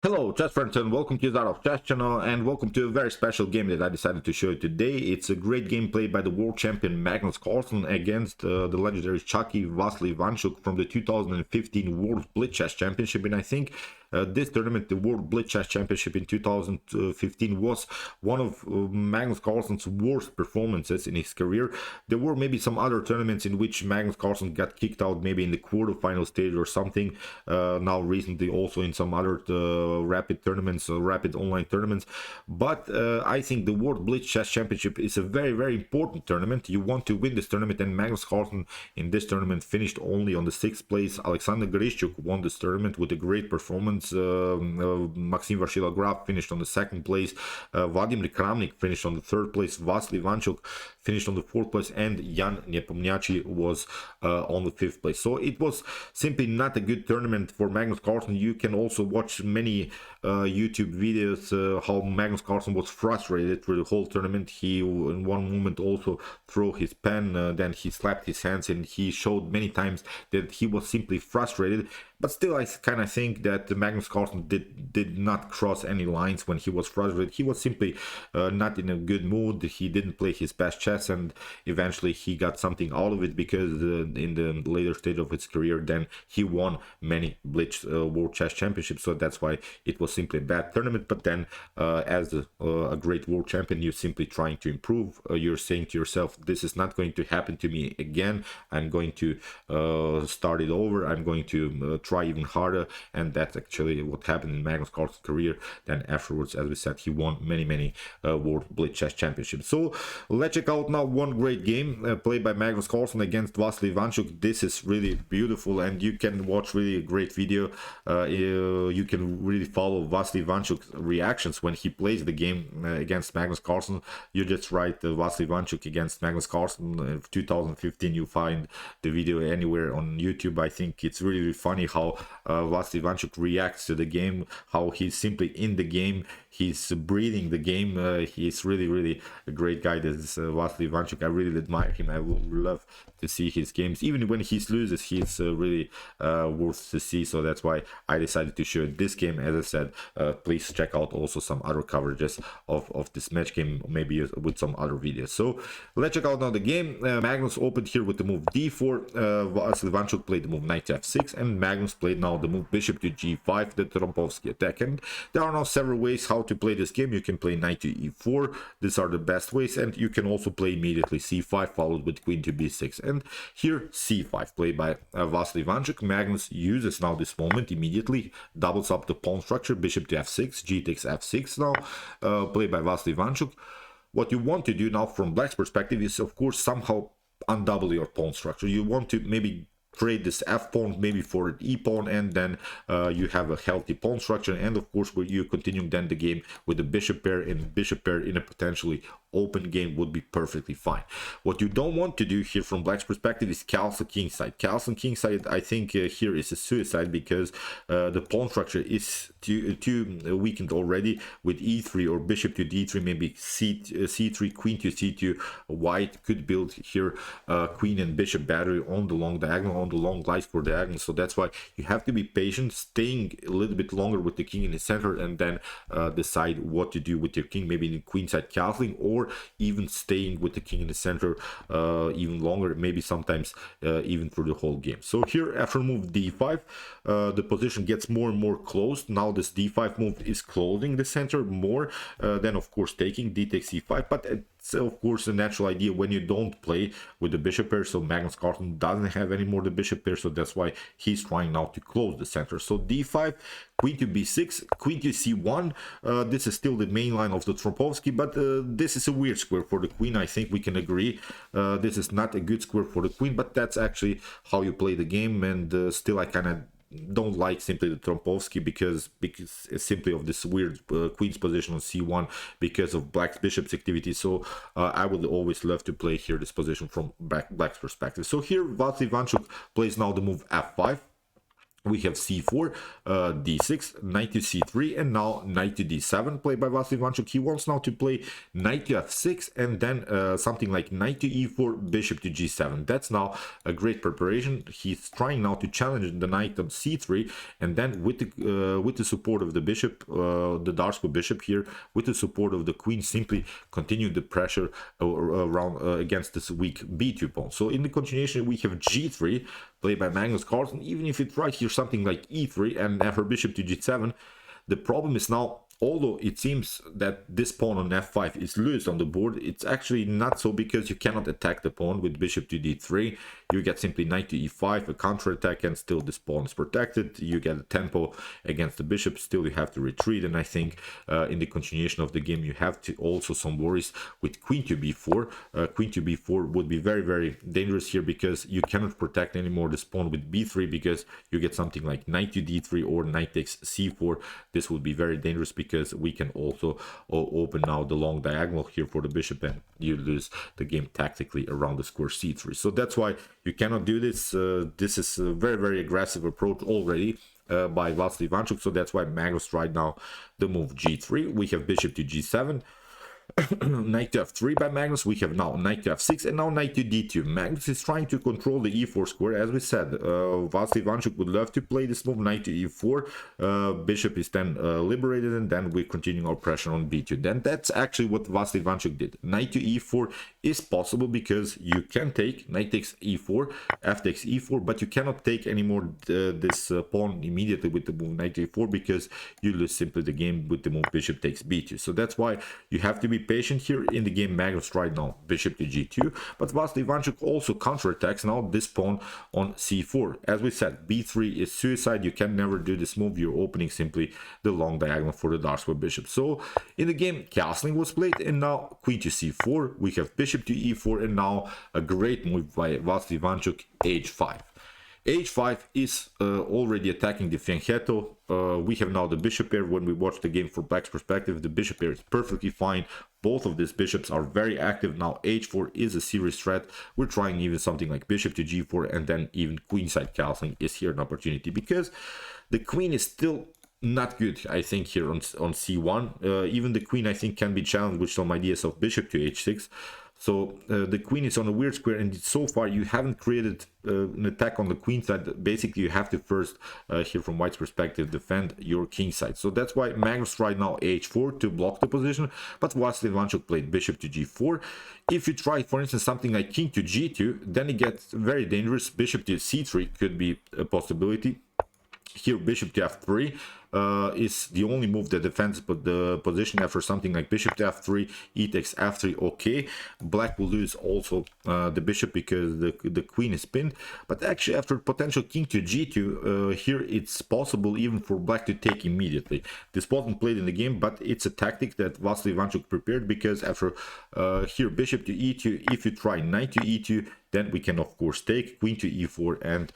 Hello chess friends and welcome to the Art of Chess channel and welcome to a very special game that I decided to show you today. It's a great game played by the world champion Magnus Carlsen against the legendary Chucky Vasily Ivanchuk from the 2015 World Blitz Chess Championship, and I think this tournament, the World Blitz Chess Championship in 2015, was one of Magnus Carlsen's worst performances in his career. There were maybe some other tournaments in which Magnus Carlsen got kicked out, maybe in the quarterfinal stage or something. Now recently also in some other rapid tournaments, rapid online tournaments. But I think the World Blitz Chess Championship is a very important tournament. You want to win this tournament, and Magnus Carlsen in this tournament finished only on the 6th place. Alexander Grishchuk won this tournament with a great performance. Maxim Vasilograf finished on the 2nd place. Vladimir Kramnik finished on the 3rd place. Vasily Ivanchuk finished on the 4th place, and Jan Nepomniachtchi was on the 5th place. So it was simply not a good tournament for Magnus Carlsen. You can also watch many YouTube videos how Magnus Carlsen was frustrated through the whole tournament. He in one moment also threw his pen, then he slapped his hands, and he showed many times that he was simply frustrated. But still, I kind of think that Magnus Carlsen did not cross any lines when he was frustrated. He was simply not in a good mood. He didn't play his best chess, and eventually he got something out of it, because in the later stage of his career, then he won many Blitz World Chess Championships. So that's why it was simply a bad tournament. But then, as a great world champion, you're simply trying to improve. You're saying to yourself, this is not going to happen to me again. I'm going to start it over. I'm going to try even harder, and that's actually what happened in Magnus Carlsen's career. Then afterwards, as we said, he won many World Blitz Chess Championships. So let's check out now one great game played by Magnus Carlsen against Vasily Ivanchuk. This is really beautiful, and you can watch really a great video. You can really follow Vasily Ivanchuk's reactions when he plays the game against Magnus Carlsen. You just write Vasily Ivanchuk against Magnus Carlsen 2015. You find the video anywhere on YouTube. I think it's really funny how Vasily Ivanchuk reacts to the game, how he's simply in the game, he's breathing the game. He's really a great guy. This Vasily Ivanchuk. I really admire him. I would love to see his games. Even when he loses, he's really worth to see. So that's why I decided to show this game. As I said, please check out also some other coverages of this match game, maybe with some other videos. So let's check out now the game. Magnus opened here with the move d4. Vasily Ivanchuk played the move knight to f6, and Magnus played now the move bishop to g5, the Trompovsky attack. And there are now several ways how to play this game. You can play knight to e4. These are the best ways, and you can also play immediately c5 followed with queen to b6. And here c5 played by Vasily Ivanchuk. Magnus uses now this moment immediately, doubles up the pawn structure, bishop to f6, g takes f6 now, played by Vasily Ivanchuk. What you want to do now from black's perspective is, of course, somehow undouble your pawn structure. You want to maybe trade this f pawn maybe for an e pawn, and then you have a healthy pawn structure. And of course, where you continuing then the game with the bishop pair, and bishop pair in a potentially open game would be perfectly fine. What you don't want to do here from black's perspective is castle kingside. Castle kingside, I think here is a suicide, because the pawn structure is too weakened already with e3 or bishop to d3, maybe c3, queen to c2. White could build here queen and bishop battery on the long diagonal, on the long life for diagonal. So that's why you have to be patient, staying a little bit longer with the king in the center, and then decide what to do with your king, maybe in the queenside castling, or even staying with the king in the center even longer, maybe sometimes even for the whole game. So here, after move d5, the position gets more and more closed. Now this d5 move is closing the center more than, of course, taking d takes e5. But it's, of course, a natural idea when you don't play with the bishop pair. So Magnus Carlsen doesn't have anymore the bishop pair, so that's why he's trying now to close the center. So d5, queen to b6, queen to c1. This is still the main line of the Trompovsky, but this is a weird square for the queen. I think we can agree. This is not a good square for the queen, but that's actually how you play the game. And still, I kind of don't like simply the Trompovsky, because simply of this weird queen's position on c1 because of black's bishop's activity. So I would always love to play here this position from black's perspective. So here Vasily Ivanchuk plays now the move f5. we have c4, d6, knight to c3, and now knight to d7, played by Vasily Ivanchuk. He wants now to play knight to f6, and then something like knight to e4, bishop to g7. That's now a great preparation. He's trying now to challenge the knight on c3, and then with the support of the bishop, the Darsko bishop here, with the support of the queen, simply continue the pressure around against this weak b2 pawn. So in the continuation, we have g3, played by Magnus Carlsen. Even if you try here something like e3 and after bishop to g7, the problem is now, although it seems that this pawn on f5 is loose on the board, it's actually not so, because you cannot attack the pawn with bishop to d3. You get simply knight to e5, a counterattack, and still this pawn is protected. You get a tempo against the bishop, still you have to retreat. And I think in the continuation of the game, you have to also some worries with queen to b4. Queen to b4 would be very, very dangerous here, because you cannot protect anymore this pawn with b3, because you get something like knight to d3 or knight takes c4. This would be very dangerous, because we can also open now the long diagonal here for the bishop, and you lose the game tactically around the square c3. So that's why you cannot do this. This is a very, very aggressive approach already by Vasily Ivanchuk. So that's why Magnus tried now the move g3. We have bishop to g7. Knight to f3 by Magnus. We have now knight to f6, and now knight to d2. Magnus is trying to control the e4 square, as we said. Vasily Ivanchuk would love to play this move, knight to e4. Bishop is then liberated, and then we continue our pressure on b2. Then that's actually what Vasily Ivanchuk did. Knight to e4 is possible, because you can take knight takes e4, f takes e4, but you cannot take anymore this pawn immediately with the move knight to e4, because you lose simply the game with the move bishop takes b2. So that's why you have to be patient here. In the game, Magnus tried now bishop to g2, but Vasily Ivanchuk also counterattacks now this pawn on c4. As we said, b3 is suicide. You can never do this move. You're opening simply the long diagonal for the Darsko bishop. So in the game, castling was played, and now queen to c4. We have bishop to e4, and now a great move by Vasily Ivanchuk, h5. h5 is already attacking the fianchetto. We have now the bishop pair. When we watch the game from black's perspective, the bishop pair is perfectly fine. Both of these bishops are very active. Now h4 is a serious threat. We're trying even something like bishop to g4, and then even queenside castling is here an opportunity, because the queen is still not good, I think, here on c1. Even the queen, I think, can be challenged with some ideas of bishop to h6. So the queen is on a weird square, and so far you haven't created an attack on the queen side. Basically, you have to first, here from white's perspective, defend your king side. So that's why Magnus tried now h4 to block the position, but Vasily Ivanchuk played bishop to g4. If you try, for instance, something like king to g2, then it gets very dangerous. Bishop to c3 could be a possibility. Here, bishop to f3 is the only move that defends the position. After something like bishop to f3, e takes f3, okay. Black will lose also the bishop, because the queen is pinned. But actually, after potential king to g2, here it's possible even for black to take immediately. This wasn't played in the game, but it's a tactic that Vasily Ivanchuk prepared, because after here bishop to e2, if you try knight to e2, then we can of course take queen to e4, and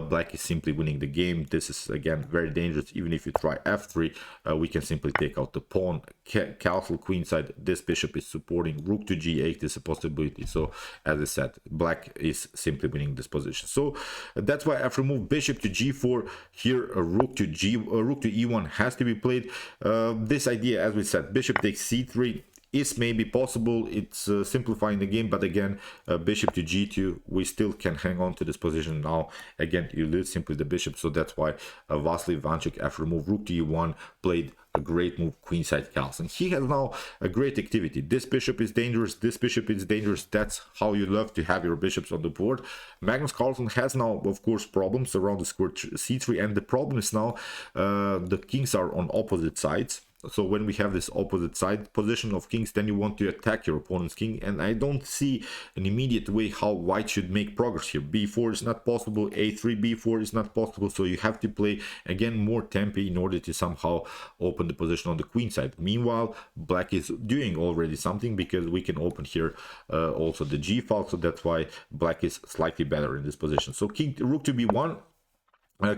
black is simply winning the game. This is again very dangerous. Even if you try f3, we can simply take out the pawn, castle queenside. This bishop is supporting rook to g8 is a possibility. So as I said, black is simply winning this position. So that's why after move bishop to g4, here a rook to e1 has to be played. This idea, as we said, bishop takes c3 is maybe possible. It's simplifying the game, but again, bishop to g2, we still can hang on to this position. Now again, you lose simply the bishop. So that's why Vasily Ivanchuk, after move rook to e1, played a great move queenside castle. And he has now a great activity. This bishop is dangerous, this bishop is dangerous. That's how you love to have your bishops on the board. Magnus Carlsen has now of course problems around the square c3, and the problem is now the kings are on opposite sides. So when we have this opposite side position of kings, then you want to attack your opponent's king, and I don't see an immediate way how white should make progress here. b4 is not possible, a3 b4 is not possible, so you have to play again more tempi in order to somehow open the position on the queen side. Meanwhile, black is doing already something, because we can open here also the g file, so that's why black is slightly better in this position. So king rook to b1,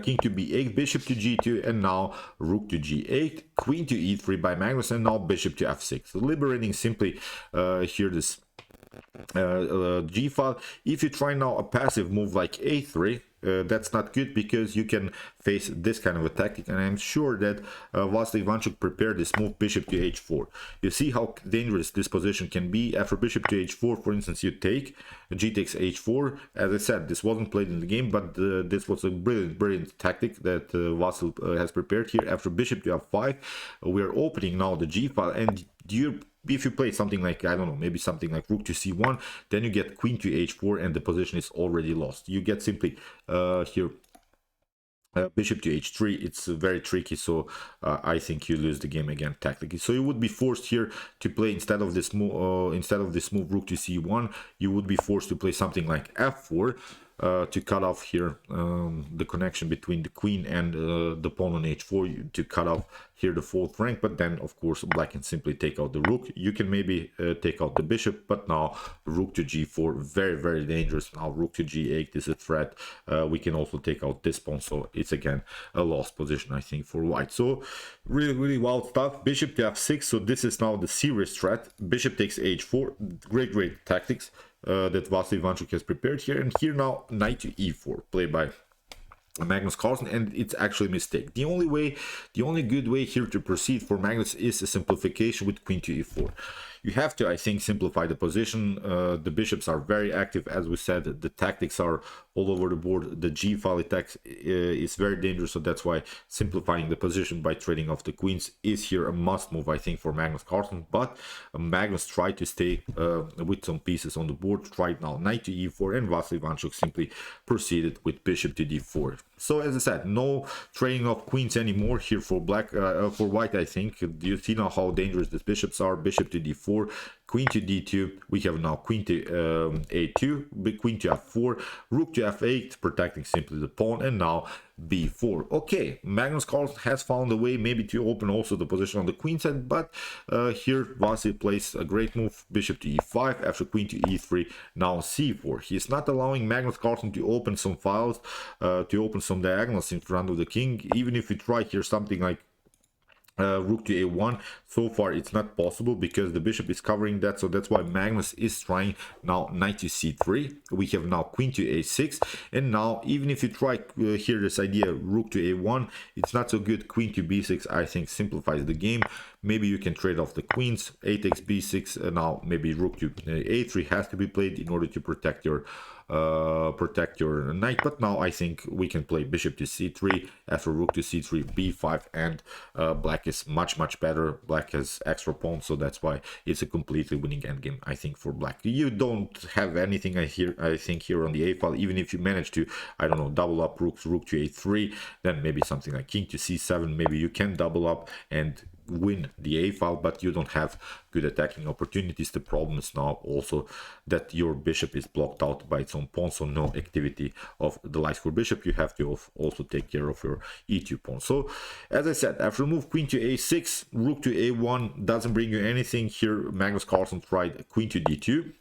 king to b8, bishop to g2, and now rook to g8, queen to e3 by Magnus, and now bishop to f6, liberating simply here this g file. If you try now a passive move like a3, that's not good, because you can face this kind of a tactic, and I'm sure that Vasily Ivanchuk prepared this move bishop to h4. You see how dangerous this position can be. After bishop to h4, for instance, you take g takes h4. As I said, this wasn't played in the game, but this was a brilliant tactic that Vasil has prepared here. After bishop to f5, we are opening now the g file, and if you play something like, I don't know, maybe something like rook to c1, then you get queen to h4, and the position is already lost. You get simply here bishop to h3. It's very tricky, so I think you lose the game again tactically. So you would be forced here to play, instead of this move rook to c1, you would be forced to play something like f4 to cut off here the connection between the queen and the pawn on h4, to cut off here the fourth rank. But then of course black can simply take out the rook. You can maybe take out the bishop, but now rook to g4, very dangerous. Now rook to g8 is a threat. We can also take out this pawn, so it's again a lost position, I think, for white. So really wild stuff. Bishop to f6, so this is now the serious threat. Bishop takes h4, great tactics that Vasily Ivanchuk has prepared here. And here now knight to e4, played by Magnus Carlsen, and it's actually a mistake. The only good way here to proceed for Magnus is a simplification with queen to e4. You have to, I think, simplify the position. The bishops are very active, as we said. The tactics are all over the board. The g file attack is very dangerous, so that's why simplifying the position by trading off the queens is here a must move, I think, for Magnus Carlsen. But Magnus tried to stay with some pieces on the board. Tried now knight to e4, and Vasily Ivanchuk simply proceeded with bishop to d4. So as I said, no trading off queens anymore here for black, for white. I think you see now how dangerous these bishops are. Bishop to d4. Queen to d2, we have now queen to a2, queen to f4, rook to f8, protecting simply the pawn, and now b4. Okay, Magnus Carlsen has found a way maybe to open also the position on the queen side, but here Vasily plays a great move, bishop to e5, after queen to e3, now c4. He's not allowing Magnus Carlsen to open some files, to open some diagonals in front of the king. Even if you try here something like rook to a1, so far it's not possible because the bishop is covering that. So that's why Magnus is trying now knight to c3. We have now queen to a6, and now even if you try here this idea rook to a1, it's not so good. Queen to b6, I think, simplifies the game. Maybe you can trade off the queens, a takes b6, now maybe rook to a3 has to be played in order to protect your knight. But now I think we can play bishop to c3, after rook to c3, b5, and black is much better. Black has extra pawns, so that's why it's a completely winning endgame, I think, for black. You don't have anything I think here on the a file. Even if you manage to, I don't know, double up rooks, rook to a3, then maybe something like king to c7, maybe you can double up and win the a file, but you don't have good attacking opportunities. The problem is now also that your bishop is blocked out by its own pawn, so no activity of the light square bishop. You have to also take care of your e2 pawn. So as I said, after move queen to a6, rook to a1 doesn't bring you anything. Here Magnus Carlsen tried queen to d2,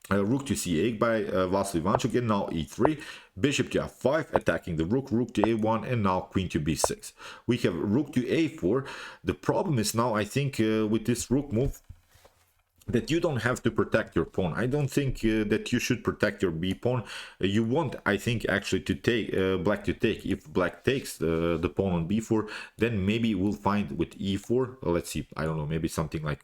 rook to c8 by Vasily Ivanchuk, and now e3, bishop to f5, attacking the rook, rook to a1, and now queen to b6. We have rook to a4. The problem is now, I think, with this rook move, that you don't have to protect your pawn. I don't think that you should protect your b pawn. You want, I think, actually to take black to take. If black takes the pawn on b4, then maybe we'll find with e4. Let's see, I don't know, maybe something like,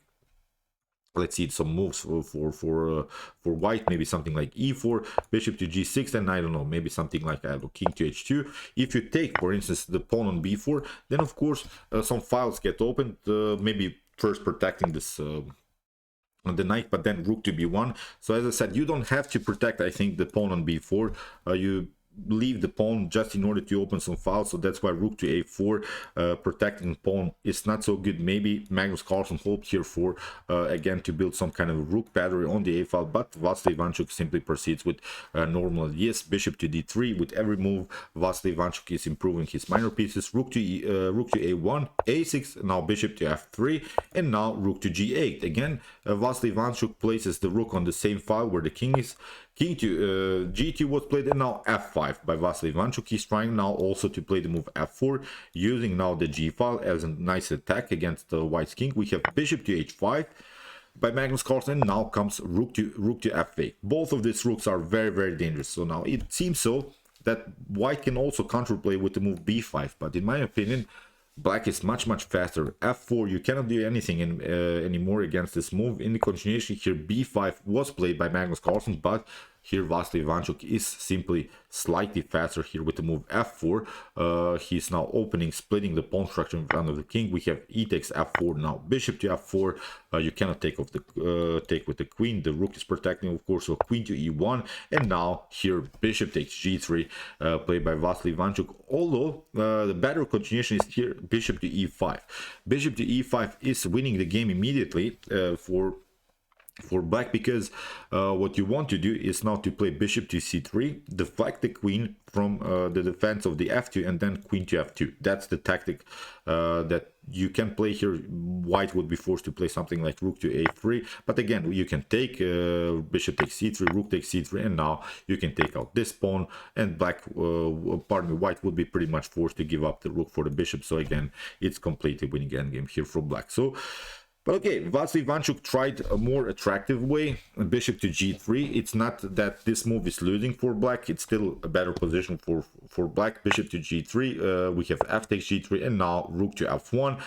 let's see some moves for white, maybe something like e4, bishop to g6, and I don't know, maybe something like, I don't know, king to h2. If you take, for instance, the pawn on b4, then of course some files get opened, maybe first protecting this the knight, but then rook to b1. So as I said, you don't have to protect, I think, the pawn on b4. You leave the pawn just in order to open some files, so that's why rook to a4, protecting pawn is not so good. Maybe Magnus Carlsen hoped here for again to build some kind of rook battery on the a file, but Vasily Ivanchuk simply proceeds with normal yes, bishop to d3. With every move Vasily Ivanchuk is improving his minor pieces. Rook to a1, a6, now bishop to f3, and now rook to g8. Again Vasily Ivanchuk places the rook on the same file where the king is. King to g2 was played, and now f5 by Vasily Ivanchuk. He's trying now also to play the move f4, using now the g file as a nice attack against the white's king. We have bishop to h5 by Magnus Carlsen. Now comes rook to f8. Both of these rooks are very dangerous. So now it seems so that white can also counterplay with the move b5, but in my opinion black is much faster. f4, you cannot do anything anymore against this move. In the continuation here, b5 was played by Magnus Carlsen, but here Vasily Ivanchuk is simply slightly faster here with the move f4. He's now opening, splitting the pawn structure in front of the king. We have e takes f4 now, bishop to f4. You cannot take off the take with the queen. The rook is protecting, of course, so queen to e1, and now here bishop takes g3, played by Vasily Ivanchuk. Although the better continuation is here bishop to e5. Bishop to e5 is winning the game immediately for black, because what you want to do is now to play bishop to c3, deflect the queen from the defense of the f2, and then queen to f2. That's the tactic that you can play here. White would be forced to play something like rook to a3, but again you can take bishop takes c3, rook takes c3, and now you can take out this pawn, and black white would be pretty much forced to give up the rook for the bishop. So again, it's completely winning endgame here for black. So but okay, Vasily Ivanchuk tried a more attractive way, bishop to g3. It's not that this move is losing for black, it's still a better position for black. Bishop to g3, we have f takes g3, and now rook to f1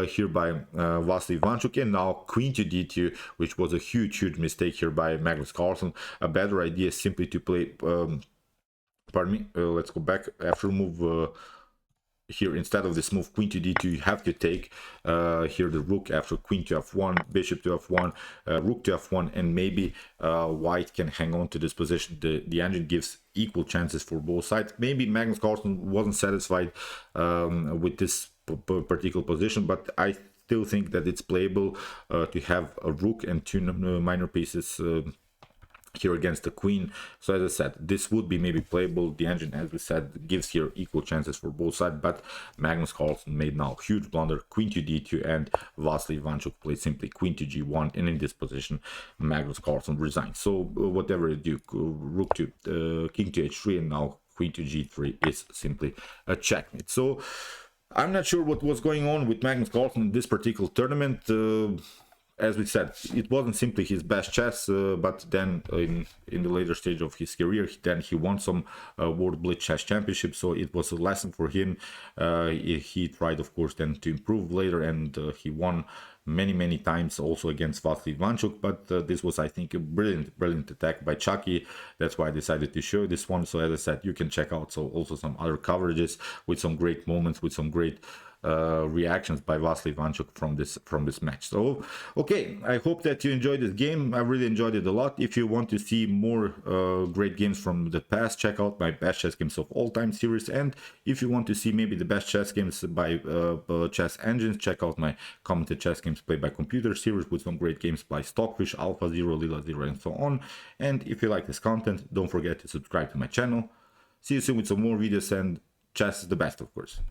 here by Vasily Ivanchuk, and now queen to d2, which was a huge mistake here by Magnus Carlsen. A better idea is simply to play, pardon me, let's go back. After move here, instead of this move queen to d2, you have to take here the rook after queen to f1, bishop to f1, rook to f1, and maybe white can hang on to this position. The engine gives equal chances for both sides. Maybe Magnus Carlsen wasn't satisfied with this particular position, but I still think that it's playable to have a rook and two minor pieces here against the queen. So as I said, this would be maybe playable. The engine, as we said, gives here equal chances for both sides, but Magnus Carlsen made now huge blunder, queen to d2, and Vasily Ivanchuk played simply queen to g1, and in this position Magnus Carlsen resigns. So whatever you do, rook to king to h3, and now queen to g3 is simply a checkmate. So I'm not sure what was going on with Magnus Carlsen in this particular tournament. As we said, it wasn't simply his best chess, but then in the later stage of his career, then he won some World Blitz Chess Championship, so it was a lesson for him. He tried, of course, then to improve later, and he won many times also against Vasily Ivanchuk, but this was, I think, a brilliant attack by Chucky. That's why I decided to show this one. So as I said, you can check out also some other coverages with some great moments, with some great reactions by Vasily Ivanchuk from this match. So okay, I hope that you enjoyed this game. I really enjoyed it a lot. If you want to see more great games from the past, check out my best chess games of all time series, and if you want to see maybe the best chess games by chess engines, check out my commented chess games played by computer series with some great games by Stockfish, Alpha Zero, Lila Zero, and so on. And if you like this content, don't forget to subscribe to my channel. See you soon with some more videos, and chess is the best, of course.